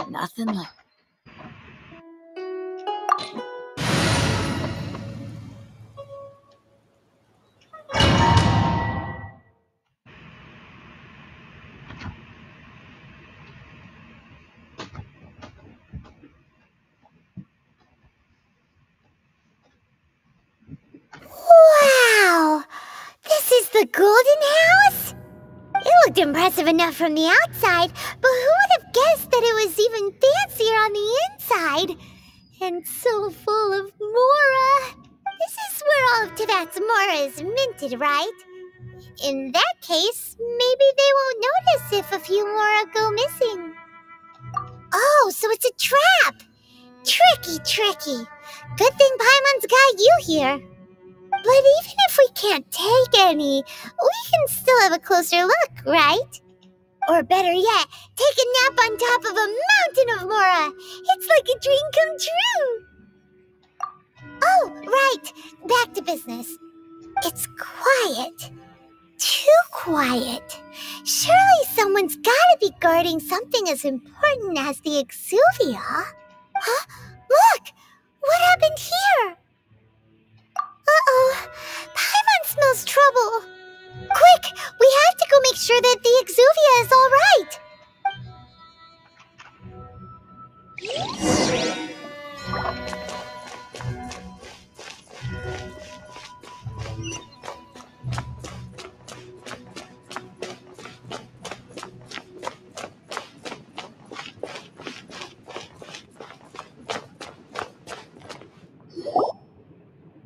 Nothing like... Wow! This is the Golden House? It looked impressive enough from the outside, but who would have guessed that it was even fancier on the inside? And so full of Mora. This is where all of Teyvat's Mora is minted, right? In that case, maybe they won't notice if a few Mora go missing. Oh, so it's a trap! Tricky, tricky. Good thing Paimon's got you here. But even if we can't take any, we can still have a closer look, right? Or better yet, take a nap on top of a mountain of Mora. It's like a dream come true. Oh, right. Back to business. It's quiet. Too quiet. Surely someone's gotta be guarding something as important as the Exuvia. Huh? Look! What happened here? Uh-oh. Paimon smells trouble. Quick! We have to go make sure that the Exuvia is all right.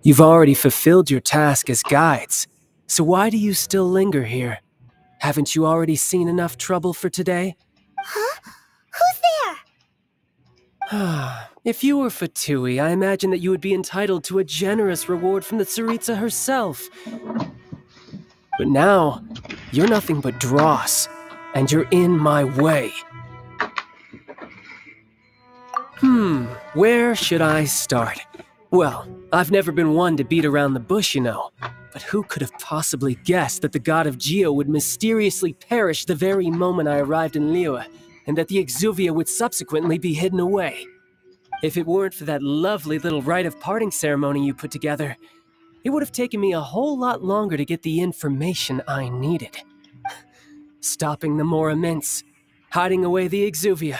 You've already fulfilled your task as guides, so why do you still linger here? Haven't you already seen enough trouble for today? Huh? Who's there? If you were Fatui, I imagine that you would be entitled to a generous reward from the Tsaritsa herself. But now, you're nothing but dross, and you're in my way. Where should I start? Well, I've never been one to beat around the bush, you know. But who could have possibly guessed that the god of Geo would mysteriously perish the very moment I arrived in Liyue, and that the Exuvia would subsequently be hidden away? If it weren't for that lovely little rite of parting ceremony you put together, it would have taken me a whole lot longer to get the information I needed. Stopping the Mora mints, hiding away the Exuvia.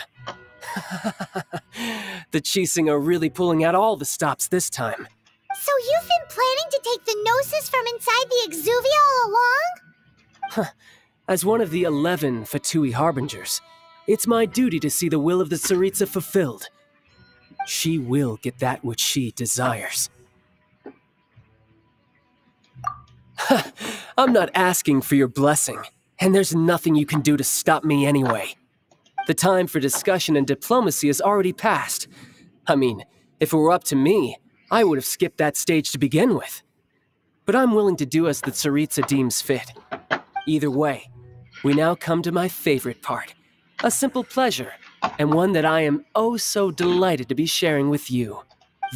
The Chising are really pulling out all the stops this time. So you've been planning to take the Gnosis from inside the Exuvia all along? As one of the 11 Fatui Harbingers, it's my duty to see the will of the Tsaritsa fulfilled. She will get that which she desires. I'm not asking for your blessing, and there's nothing you can do to stop me anyway. The time for discussion and diplomacy has already passed. I mean, if it were up to me, I would have skipped that stage to begin with. But I'm willing to do as the Tsaritsa deems fit. Either way, we now come to my favorite part. A simple pleasure, and one that I am oh so delighted to be sharing with you.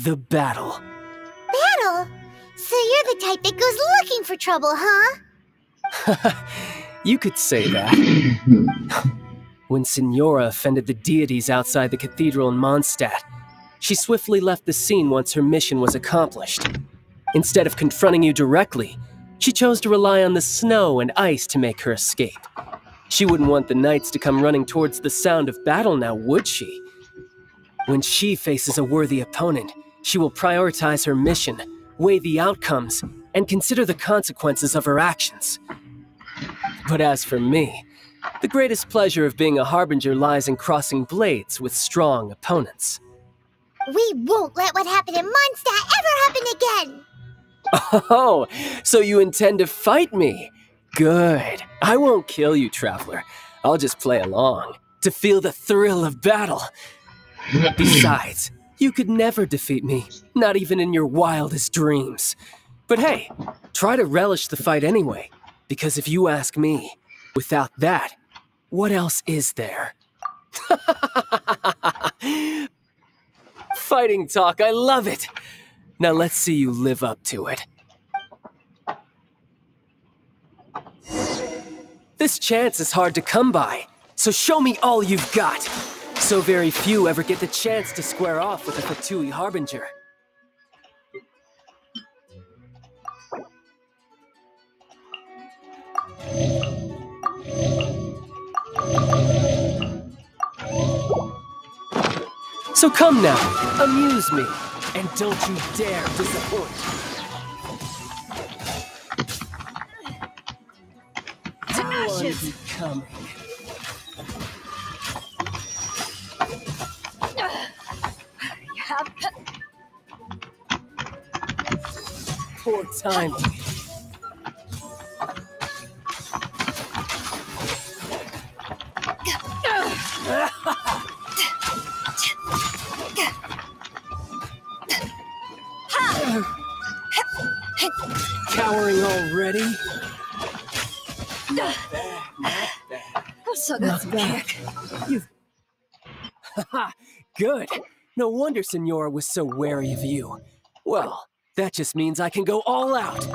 The battle. Battle? So you're the type that goes looking for trouble, huh? You could say that. When Signora offended the deities outside the cathedral in Mondstadt, she swiftly left the scene once her mission was accomplished. Instead of confronting you directly, she chose to rely on the snow and ice to make her escape. She wouldn't want the knights to come running towards the sound of battle now, would she? When she faces a worthy opponent, she will prioritize her mission, weigh the outcomes, and consider the consequences of her actions. But as for me, the greatest pleasure of being a Harbinger lies in crossing blades with strong opponents. We won't let what happened in Mondstadt ever happen again! Oh, so you intend to fight me? Good. I won't kill you, Traveler. I'll just play along, to feel the thrill of battle. Besides, you could never defeat me, not even in your wildest dreams. But hey, try to relish the fight anyway, because if you ask me, without that, what else is there? Fighting talk, I love it! Now let's see you live up to it. This chance is hard to come by, so show me all you've got. So very few ever get the chance to square off with a Fatui Harbinger. So come now, amuse me, and don't you dare disappoint. How unbecoming. Poor timing. Cowering already? Not bad, not bad. So that's a kick. You've... Haha, good. No wonder Senora was so wary of you. Well, that just means I can go all out.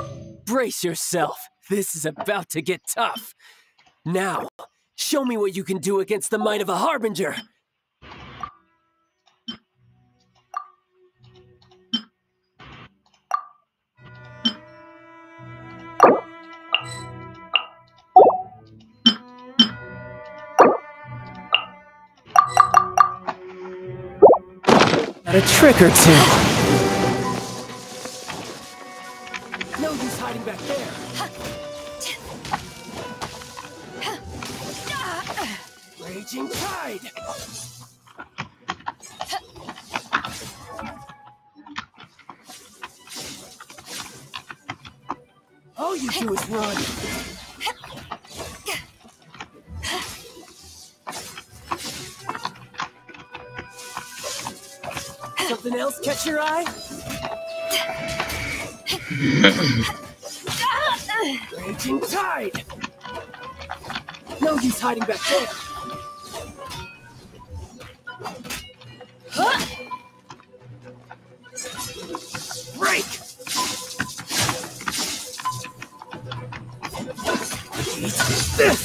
Brace yourself. This is about to get tough. Now, show me what you can do against the might of a Harbinger. A trick or two. No use hiding back there. Raging tide. All you do is run. Something else catch your eye? Raging tide! No use hiding back there! Break! Eat this!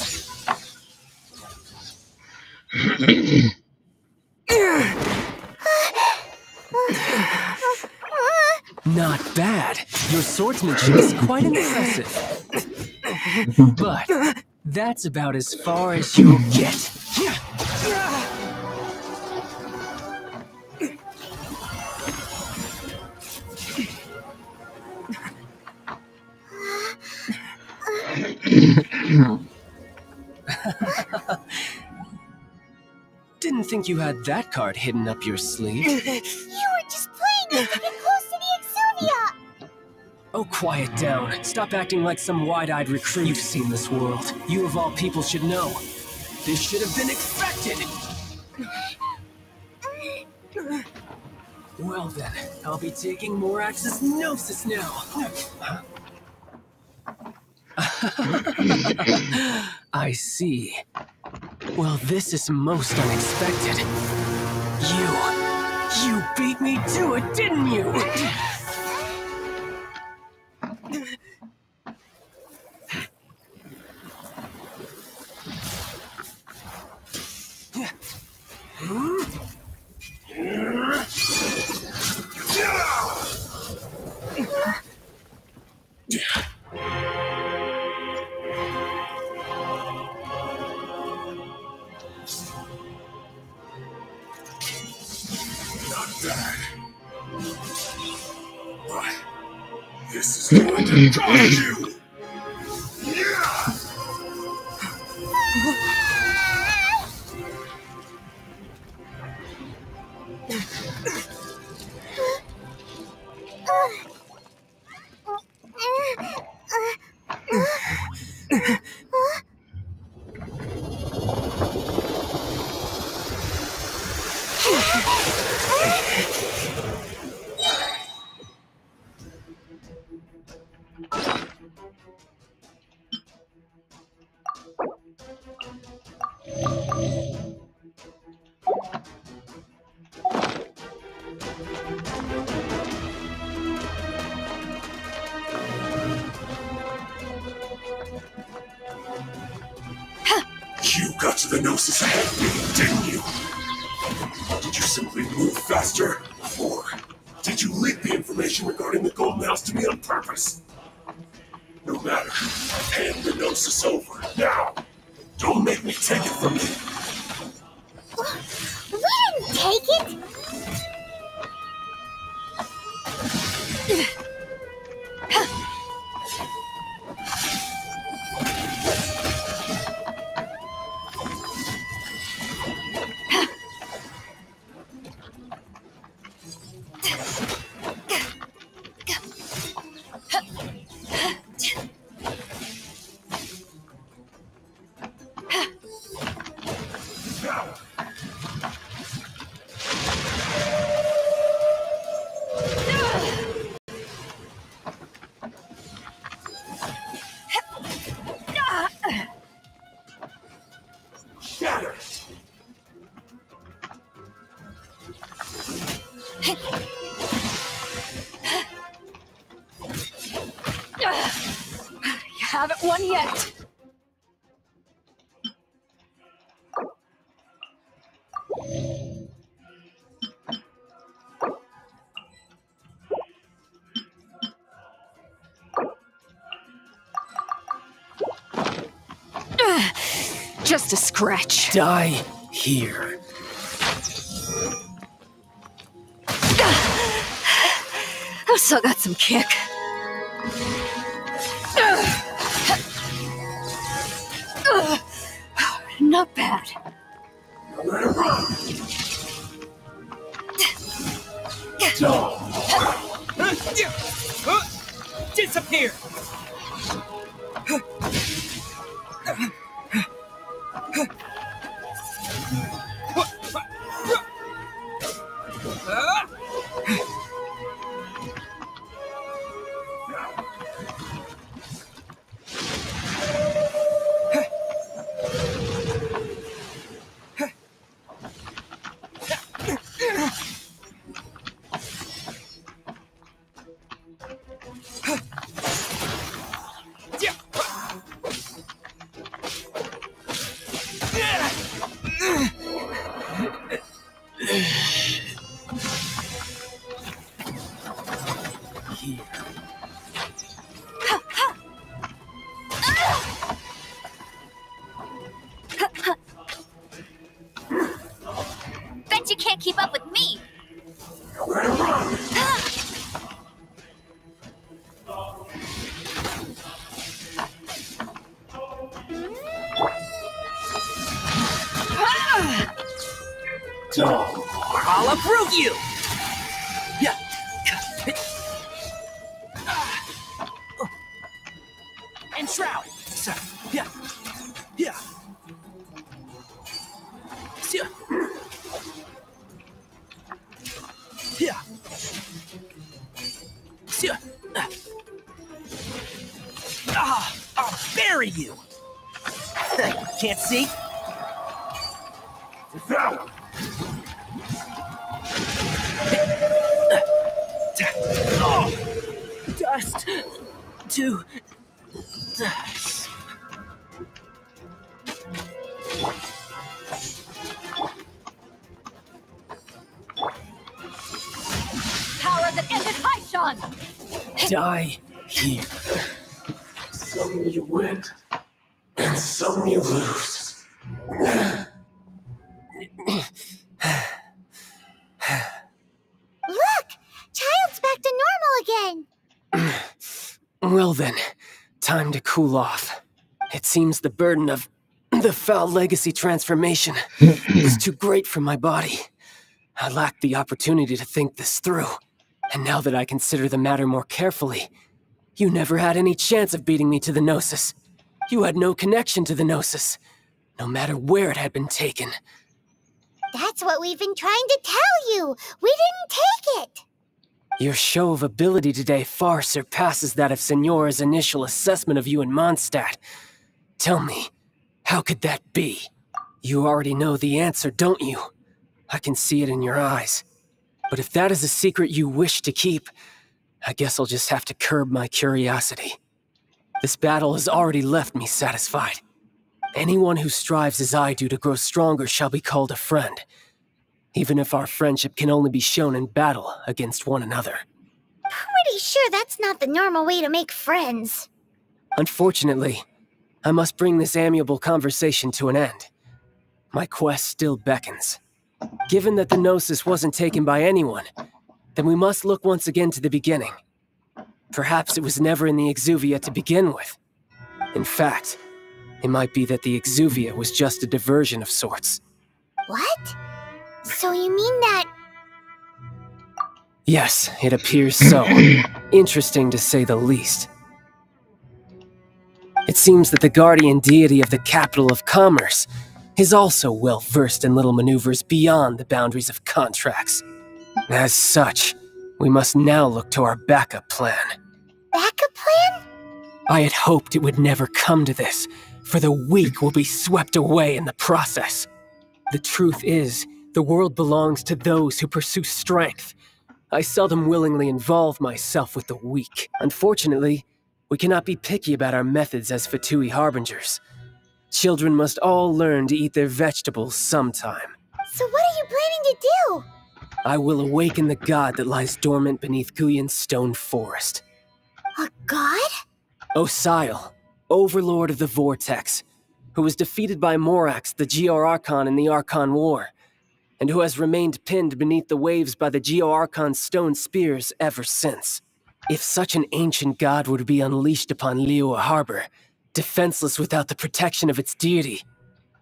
Not bad. Your swordsmanship is quite impressive. But that's about as far as you'll get. Didn't think you had that card hidden up your sleeve. You were just playing it to get close to the Exuvia! Oh, quiet down. Stop acting like some wide-eyed recruit. You've seen this world. You of all people should know. This should have been expected! Well then, I'll be taking more Axis Gnosis now. I see. Well, this is most unexpected. You beat me to it, didn't you? This is going to guide you! You got to the Gnosis ahead of me, didn't you? Did you simply move faster? Or did you leak the information regarding the Golden House to me on purpose? No matter. Hand the Gnosis over. Now! Don't make me take it from you! We didn't take it! Haven't won yet. Just a scratch. Die here. I've still got some kick. Not bad. Disappear! Bet you can't keep up with me! I'll uproot you! Yeah. And shroud. Yeah. Yeah. Yeah. I'll bury you. Can't see? Dust to dust. Power that ended Haishan! Die here. Some you win, and some you lose. Look! Childe's back to normal again! Well then, time to cool off. It seems the burden of the foul legacy transformation was too great for my body. I lacked the opportunity to think this through. And now that I consider the matter more carefully, you never had any chance of beating me to the Gnosis. You had no connection to the Gnosis, no matter where it had been taken. That's what we've been trying to tell you! We didn't take it! Your show of ability today far surpasses that of Signora's initial assessment of you in Mondstadt. Tell me, how could that be? You already know the answer, don't you? I can see it in your eyes. But if that is a secret you wish to keep, I guess I'll just have to curb my curiosity. This battle has already left me satisfied. Anyone who strives as I do to grow stronger shall be called a friend. even if our friendship can only be shown in battle against one another. Pretty sure that's not the normal way to make friends. Unfortunately, I must bring this amiable conversation to an end. My quest still beckons. Given that the Gnosis wasn't taken by anyone, then we must look once again to the beginning. Perhaps it was never in the Exuvia to begin with. In fact, it might be that the Exuvia was just a diversion of sorts. What? So you mean that... Yes, it appears so. Interesting to say the least. It seems that the guardian deity of the capital of commerce is also well versed in little maneuvers beyond the boundaries of contracts. As such, we must now look to our backup plan. Backup plan? I had hoped it would never come to this, for the weak will be swept away in the process. The truth is, the world belongs to those who pursue strength. I seldom willingly involve myself with the weak. Unfortunately, we cannot be picky about our methods as Fatui Harbingers. Children must all learn to eat their vegetables sometime. So what are you planning to do? I will awaken the god that lies dormant beneath Guyon's stone forest. A god? Osial, overlord of the Vortex, who was defeated by Morax, the Geo-Archon in the Archon War, and who has remained pinned beneath the waves by the Geo-Archon's stone spears ever since. If such an ancient god were to be unleashed upon Liyue Harbor, defenseless without the protection of its deity,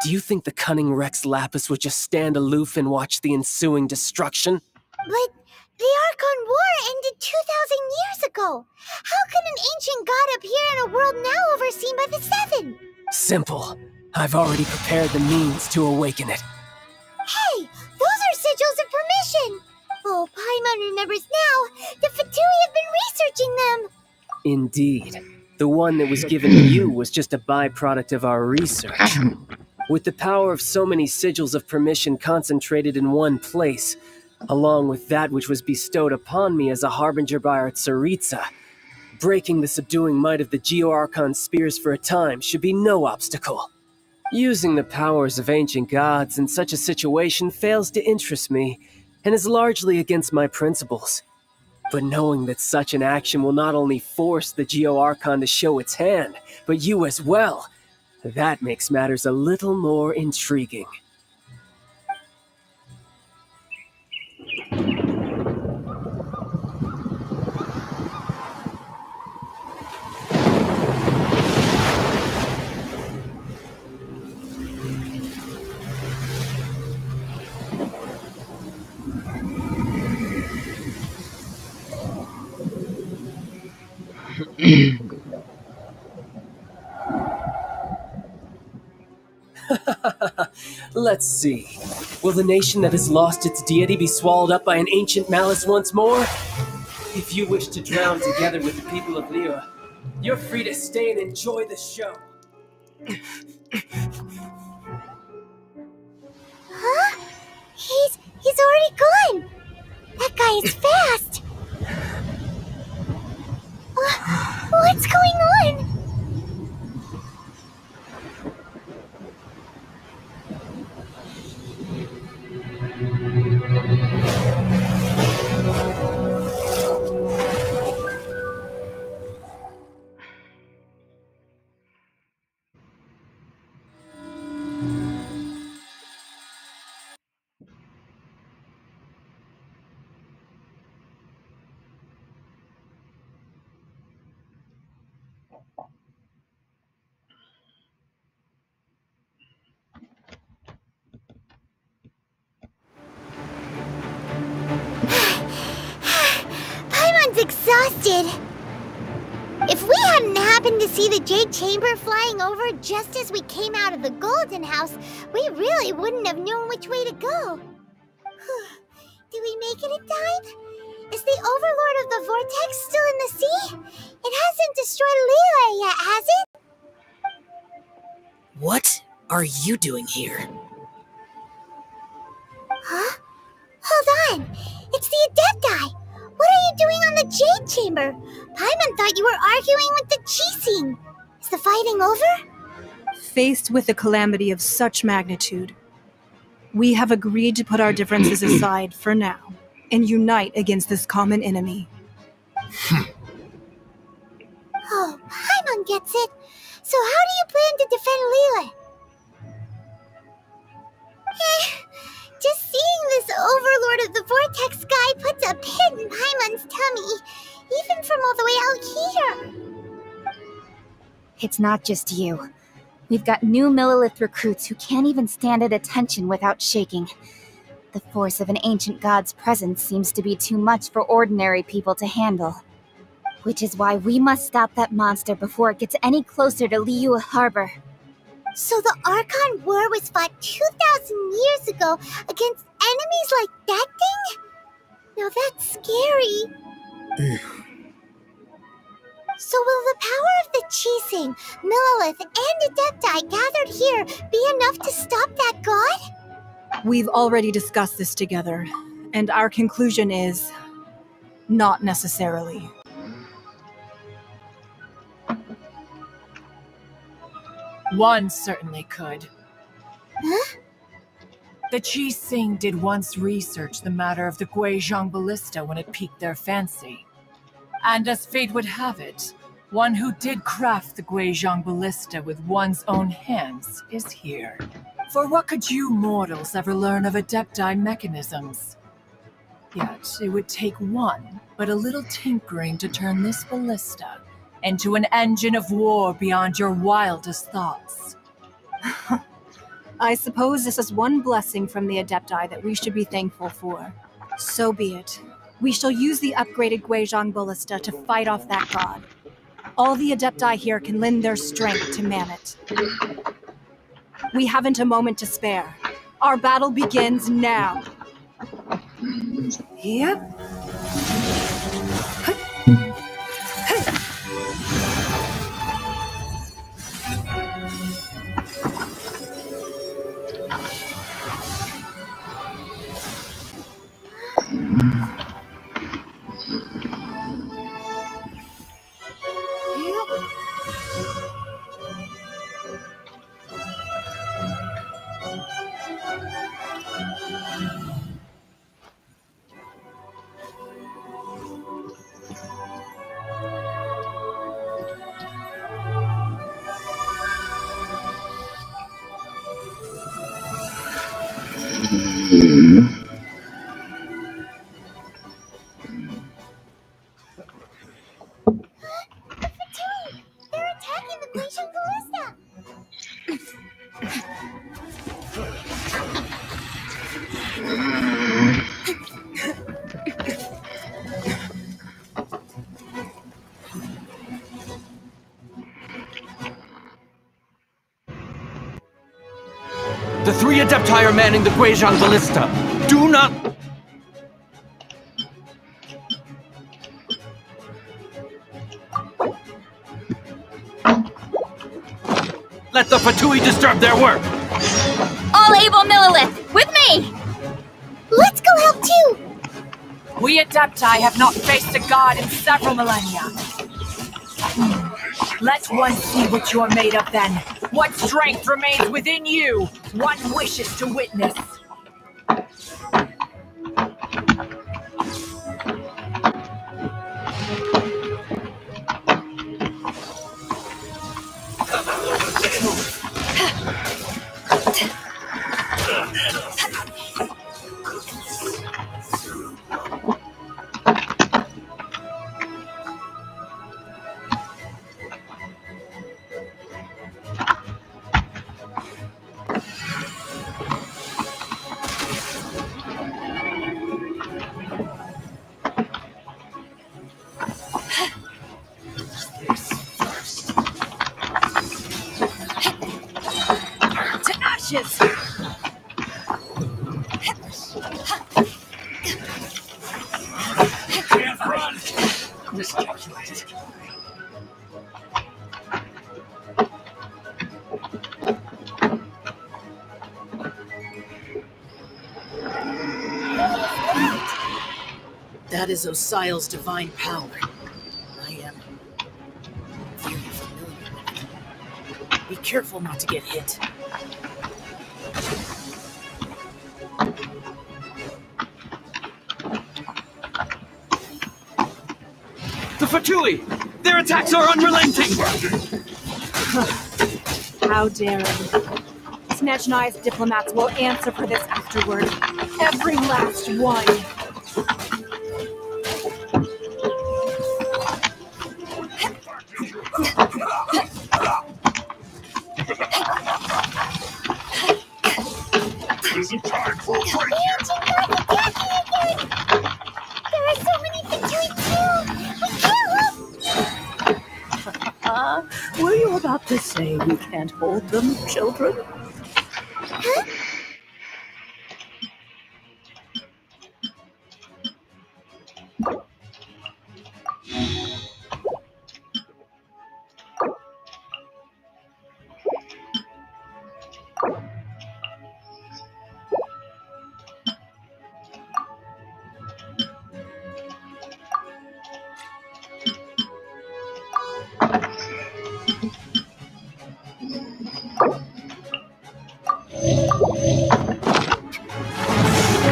do you think the cunning Rex Lapis would just stand aloof and watch the ensuing destruction? But the Archon War ended 2,000 years ago. How can an ancient god appear in a world now overseen by the Seven? Simple. I've already prepared the means to awaken it. Hey, those are sigils of permission. Oh, Paimon remembers now. The Fatui have been researching them. Indeed. The one that was given to you was just a byproduct of our research. With the power of so many sigils of permission concentrated in one place, along with that which was bestowed upon me as a harbinger by our Tsaritsa, breaking the subduing might of the Geo-Archon spears for a time should be no obstacle. Using the powers of ancient gods in such a situation fails to interest me, and is largely against my principles. But knowing that such an action will not only force the Geo-Archon to show its hand, but you as well, that makes matters a little more intriguing. Let's see. Will the nation that has lost its deity be swallowed up by an ancient malice once more? If you wish to drown together with the people of Liyue, you're free to stay and enjoy the show. Huh? He's already gone. That guy is fast. What's going on? Exhausted. If we hadn't happened to see the Jade Chamber flying over just as we came out of the Golden House, we really wouldn't have known which way to go. Did we make it in time? Is the Overlord of the Vortex still in the sea? It hasn't destroyed Liyue yet, has it? What are you doing here? Huh? Hold on. It's the Adept guy. What are you doing on the Jade Chamber? Paimon thought you were arguing with the Chising. Is the fighting over? Faced with a calamity of such magnitude, We have agreed to put our differences aside for now and unite against this common enemy. Oh, Paimon gets it. So how do you plan to defend Liyue? Just seeing this Overlord of the Vortex guy puts a pin in Paimon's tummy, even from all the way out here. It's not just you. We've got new Millilith recruits who can't even stand at attention without shaking. The force of an ancient god's presence seems to be too much for ordinary people to handle. Which is why we must stop that monster before it gets any closer to Liyue Harbor. So the Archon War was fought 2,000 years ago against enemies like that thing? Now that's scary. So will the power of the Qixing, Millilith, and Adepti gathered here be enough to stop that god? We've already discussed this together, and our conclusion is... not necessarily. One certainly could. Huh? The Qixing did once research the matter of the Guizhong ballista when it piqued their fancy. And as fate would have it, one who did craft the Guizhong ballista with one's own hands is here. For what could you mortals ever learn of Adepti mechanisms? Yet it would take one, but a little tinkering to turn this ballista into an engine of war beyond your wildest thoughts. I suppose this is one blessing from the Adepti that we should be thankful for. So be it. We shall use the upgraded Guizhong ballista to fight off that god. All the Adepti here can lend their strength to man it. We haven't a moment to spare. Our battle begins now. Yep. They're attacking the Guizhong ballista! The three Adepti are manning the Guizhong ballista. Do not... let the Fatui disturb their work! All able Millilith, with me! Let's go help too! We Adepti have not faced a god in several millennia. Let one see what you're made of then. What strength remains within you, one wishes to witness. That is Osial's divine power. I am very familiar with it. Be careful not to get hit. The Fatui! Their attacks are unrelenting! How dare you? Snatch Nye's diplomats will answer for this afterward. Every last one. Isn't time for a break The ancient gods attacking again! There are so many Fatui too! We can't look! Were you about to say we can't hold them, children? Huh?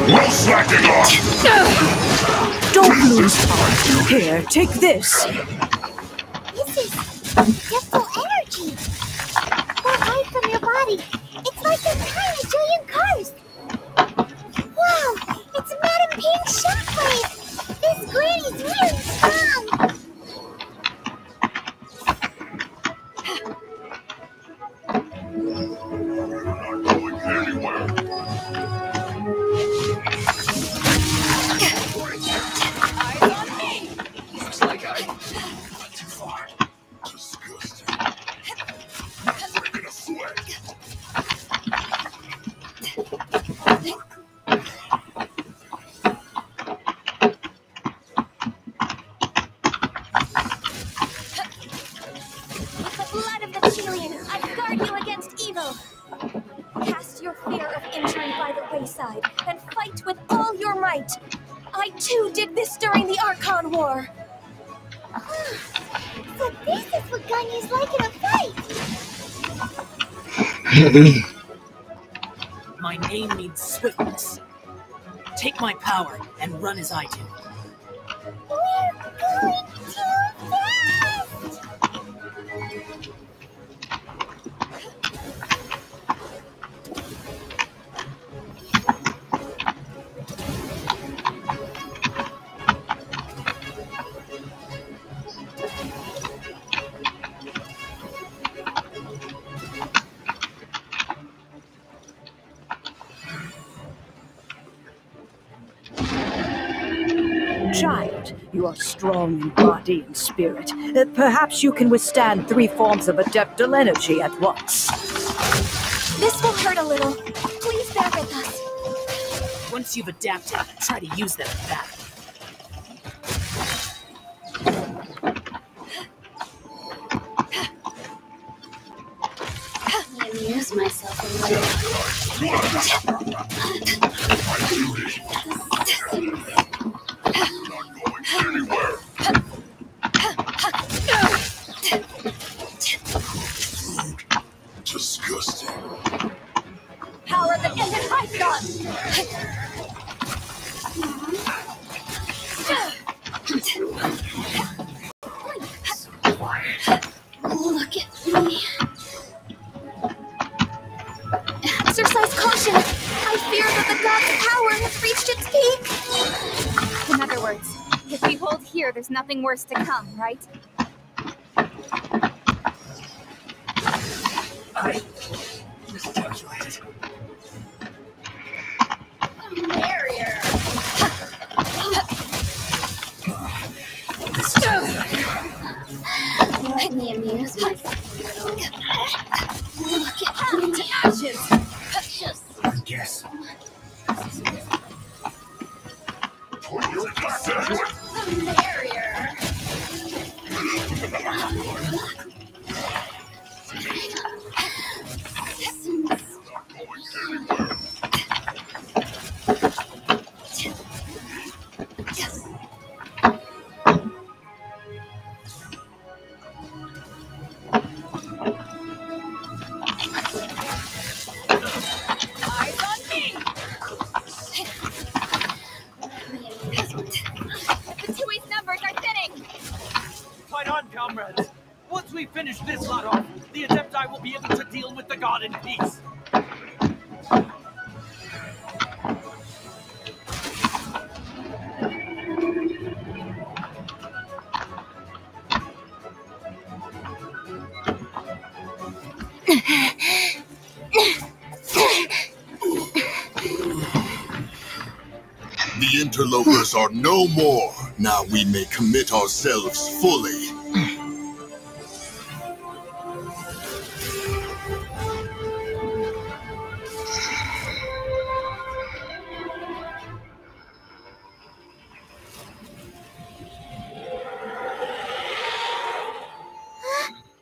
No slacking off! Don't lose heart. Here, take this. This is devil energy! Pour life from your body. It's like they're trying to show you cars! Wow! It's Madam Pink's shockwave! This granny's really strong! Not going anywhere. Looks like I got too far. Disgusting. Breaking a sweat. With the blood of the Chilean, I guard you against evil. Cast your fear of injury by the wayside and fight with all your might. I too did this during the Archon War. So this is what Ganyu's like in a fight! My name means swiftness. Take my power and run as I do. We're going too fast! Child, you are strong in body and spirit. Perhaps you can withstand 3 forms of adeptal energy at once. This will hurt a little. Please bear with us. Once you've adapted, try to use them in battle. I amuse myself a little. My duty. Not going anywhere. Disgusting. Power that ended Python! Look at me. Exercise caution! I fear that the god's power has reached its peak! In other words, if we hold here, there's nothing worse to come, right? I miscalculated. Barrier! Let me amuse myself. Look at me. To ashes! Just I guess. Put your back into it. barrier! comrades. Once we finish this lot off, the Adepti will be able to deal with the god in peace. The interlopers are no more. Now we may commit ourselves fully.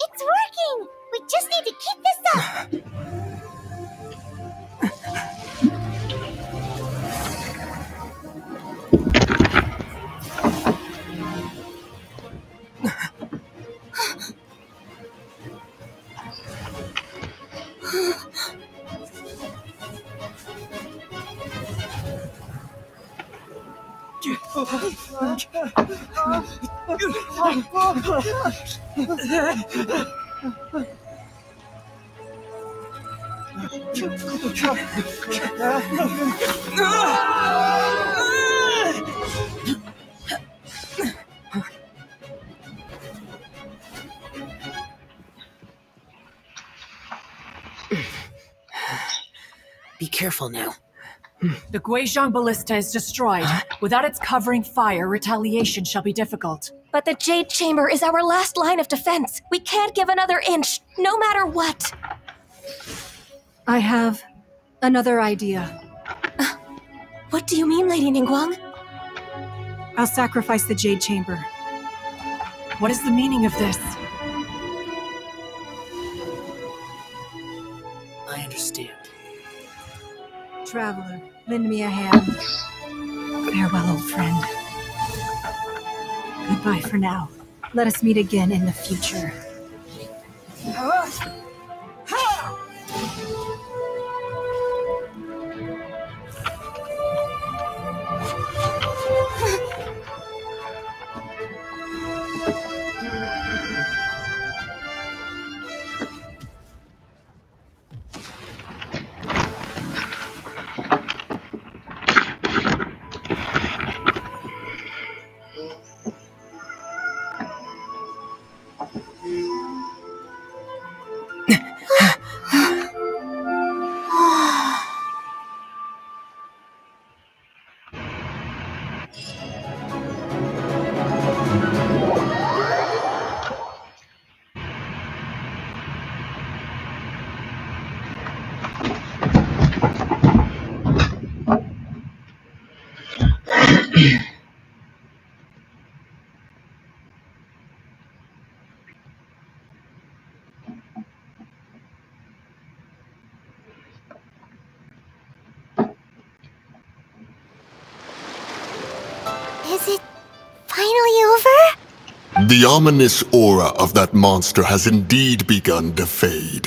It's working! We just need to keep this up! Be careful now. The Guizhong Ballista is destroyed. Without its covering fire, retaliation shall be difficult. But the Jade Chamber is our last line of defense. We can't give another inch, no matter what. I have another idea. What do you mean, Lady Ningguang? I'll sacrifice the Jade Chamber. What is the meaning of this? I understand. Traveler, lend me a hand. Farewell, old friend. Goodbye for now. Let us meet again in the future. Is it finally over? The ominous aura of that monster has indeed begun to fade.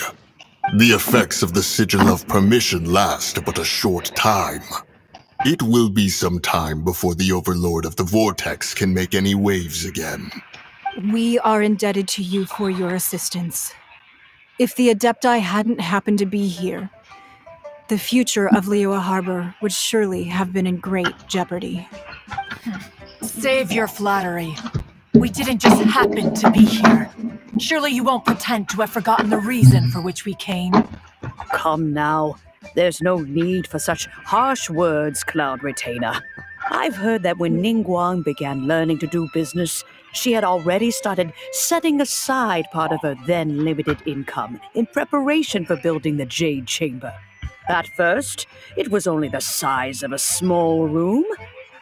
The effects of the Sigil of Permission last but a short time. It will be some time before the Overlord of the Vortex can make any waves again. We are indebted to you for your assistance. If the Adepti hadn't happened to be here, the future of Liyue Harbor would surely have been in great jeopardy. Save your flattery. We didn't just happen to be here. Surely you won't pretend to have forgotten the reason for which we came. Come now. There's no need for such harsh words, Cloud Retainer. I've heard that when Ningguang began learning to do business, she had already started setting aside part of her then limited income in preparation for building the Jade Chamber. At first, it was only the size of a small room,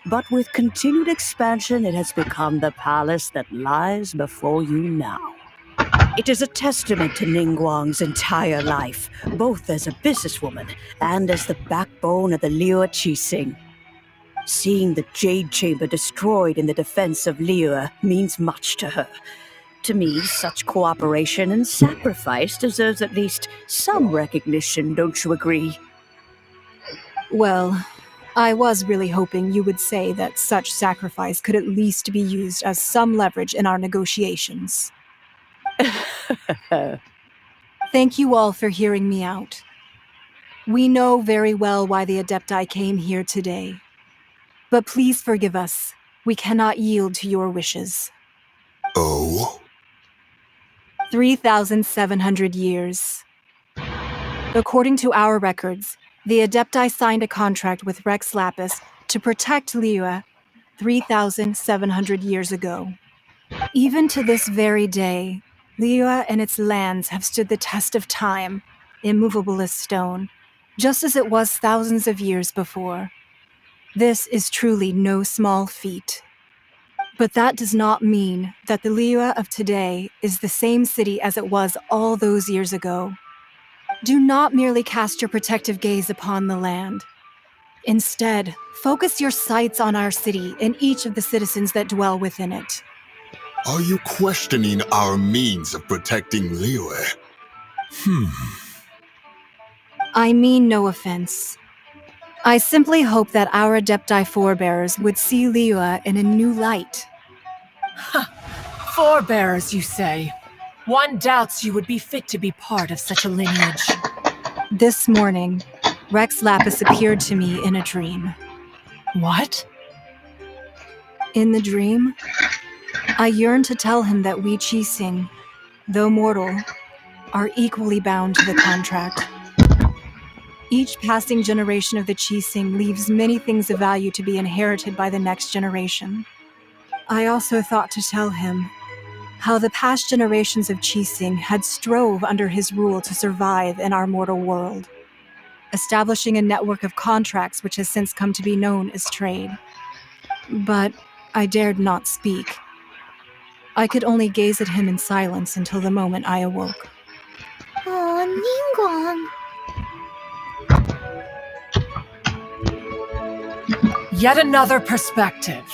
but with continued expansion, it has become the palace that lies before you now. It is a testament to Ningguang's entire life, both as a businesswoman and as the backbone of the Liyue Qixing. Seeing the Jade Chamber destroyed in the defense of Liyue means much to her. To me, such cooperation and sacrifice deserves at least some recognition, don't you agree? Well, I was really hoping you would say that such sacrifice could at least be used as some leverage in our negotiations. Thank you all for hearing me out. We know very well why the Adepti came here today. But please forgive us. We cannot yield to your wishes. Oh? 3,700 years. According to our records, the Adepti signed a contract with Rex Lapis to protect Liyue 3,700 years ago. Even to this very day, Liyue and its lands have stood the test of time, immovable as stone, just as it was thousands of years before. This is truly no small feat. But that does not mean that the Liyue of today is the same city as it was all those years ago. Do not merely cast your protective gaze upon the land. Instead, focus your sights on our city and each of the citizens that dwell within it. Are you questioning our means of protecting Liyue? I mean no offense. I simply hope that our Adepti forebears would see Liyue in a new light. Forebears, you say? One doubts you would be fit to be part of such a lineage. This morning, Rex Lapis appeared to me in a dream. What? In the dream, I yearned to tell him that we Qixing, though mortal, are equally bound to the contract. Each passing generation of the Qixing leaves many things of value to be inherited by the next generation. I also thought to tell him how the past generations of Qixing had strove under his rule to survive in our mortal world, establishing a network of contracts which has since come to be known as trade. But I dared not speak. I could only gaze at him in silence until the moment I awoke. Oh, Ningguang. Yet another perspective.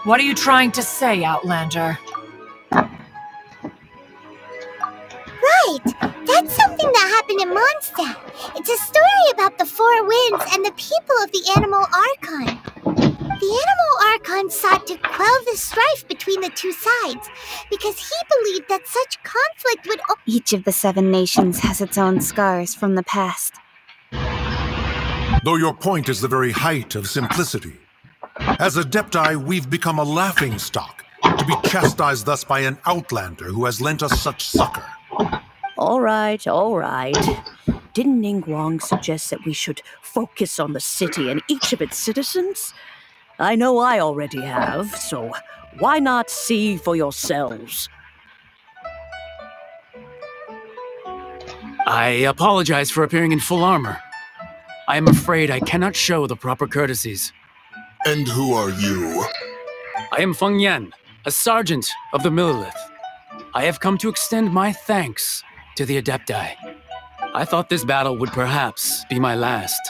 What are you trying to say, Outlander? Right! That's something that happened in Mondstadt. It's a story about the Four Winds and the people of the Animal Archon. The Animal Archon sought to quell the strife between the two sides because he believed that such conflict would Each of the 7 nations has its own scars from the past. Though your point is the very height of simplicity. As Adepti, we've become a laughingstock, to be chastised thus by an outlander who has lent us such succor. All right, all right. Didn't Ningguang suggest that we should focus on the city and each of its citizens? I know I already have, so why not see for yourselves? I apologize for appearing in full armor. I am afraid I cannot show the proper courtesies. And who are you? I am Feng Yan, a sergeant of the Millelith. I have come to extend my thanks to the Adepti. I thought this battle would perhaps be my last.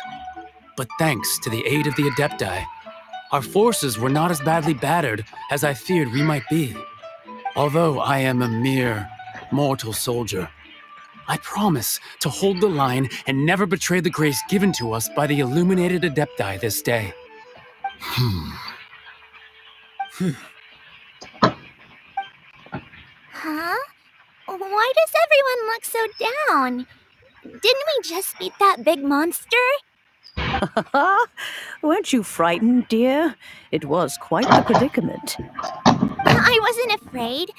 But thanks to the aid of the Adepti, our forces were not as badly battered as I feared we might be. Although I am a mere mortal soldier, I promise to hold the line and never betray the grace given to us by the illuminated Adepti this day. Huh? Why does everyone look so down? Didn't we just beat that big monster? Weren't you frightened, dear? It was quite the predicament. I wasn't afraid.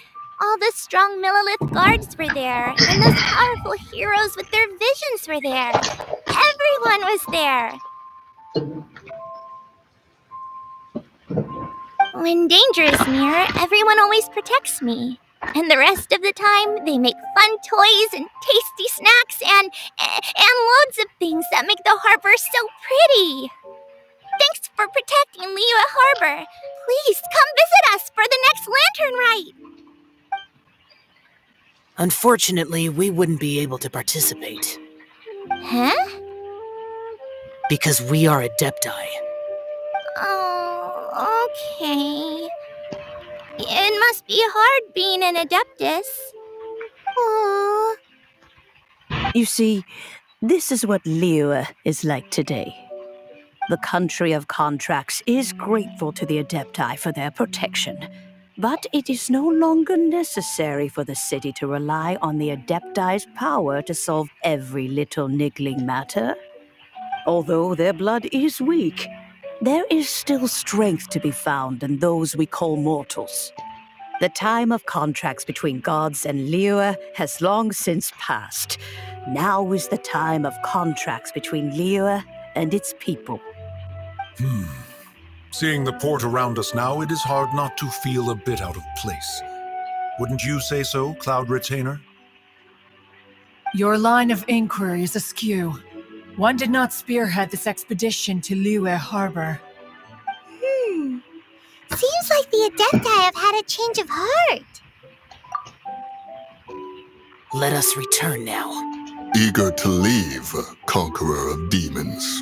All the strong Millelith guards were there, and those powerful heroes with their visions were there. Everyone was there. When danger is near, everyone always protects me. And the rest of the time, they make fun toys and tasty snacks and loads of things that make the harbor so pretty. Thanks for protecting Liyue Harbor. Please come visit us for the next lantern rite. Unfortunately, we wouldn't be able to participate. Huh? Because we are Adepti. Oh, okay. It must be hard being an Adeptus. Oh. You see, this is what Liyue is like today. The country of contracts is grateful to the Adepti for their protection. But it is no longer necessary for the city to rely on the Adepti's power to solve every little niggling matter. Although their blood is weak, there is still strength to be found in those we call mortals. The time of contracts between gods and Liyue has long since passed. Now is the time of contracts between Liyue and its people. Seeing the port around us now, it is hard not to feel a bit out of place. Wouldn't you say so, Cloud Retainer? Your line of inquiry is askew. One did not spearhead this expedition to Liyue Harbor. Seems like the Adepti have had a change of heart. Let us return now. Eager to leave, Conqueror of Demons.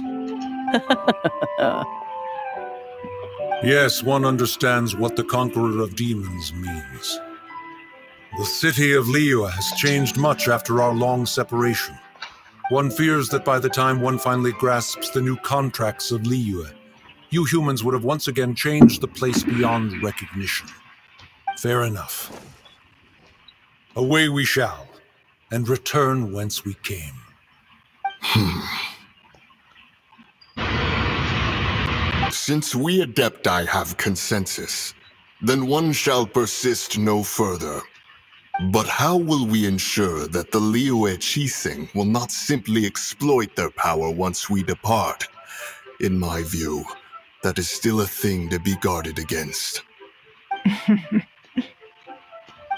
Yes, one understands what the Conqueror of Demons means. The city of Liyue has changed much after our long separation. One fears that by the time one finally grasps the new contracts of Liyue, you humans would have once again changed the place beyond recognition. Fair enough. Away we shall, and return whence we came. Since we Adepti have consensus, then one shall persist no further. But how will we ensure that the Liyue Qixing will not simply exploit their power once we depart? In my view, that is still a thing to be guarded against.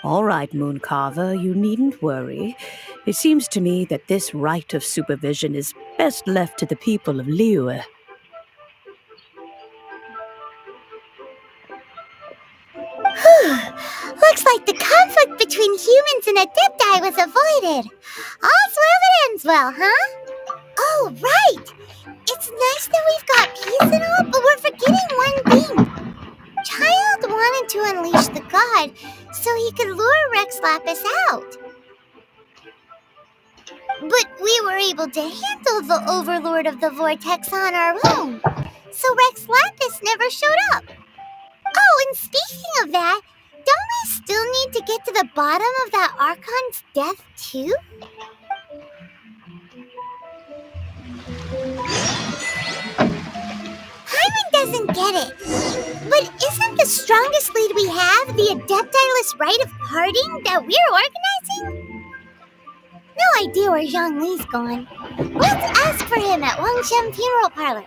All right, Mooncarver, you needn't worry. It seems to me that this right of supervision is best left to the people of Liyue. Looks like the conflict between humans and Adepti was avoided. All's well that ends well, huh? Oh, right! It's nice that we've got peace and all, but we're forgetting one thing. Childe wanted to unleash the god so he could lure Rex Lapis out. But we were able to handle the Overlord of the Vortex on our own, so Rex Lapis never showed up. Oh, and speaking of that, don't we still need to get to the bottom of that Archon's death, too? Hyman doesn't get it. But isn't the strongest lead we have the Adepti-less rite of parting that we're organizing? No idea where Zhongli's gone. Let's ask for him at Wangshen Funeral Parlor.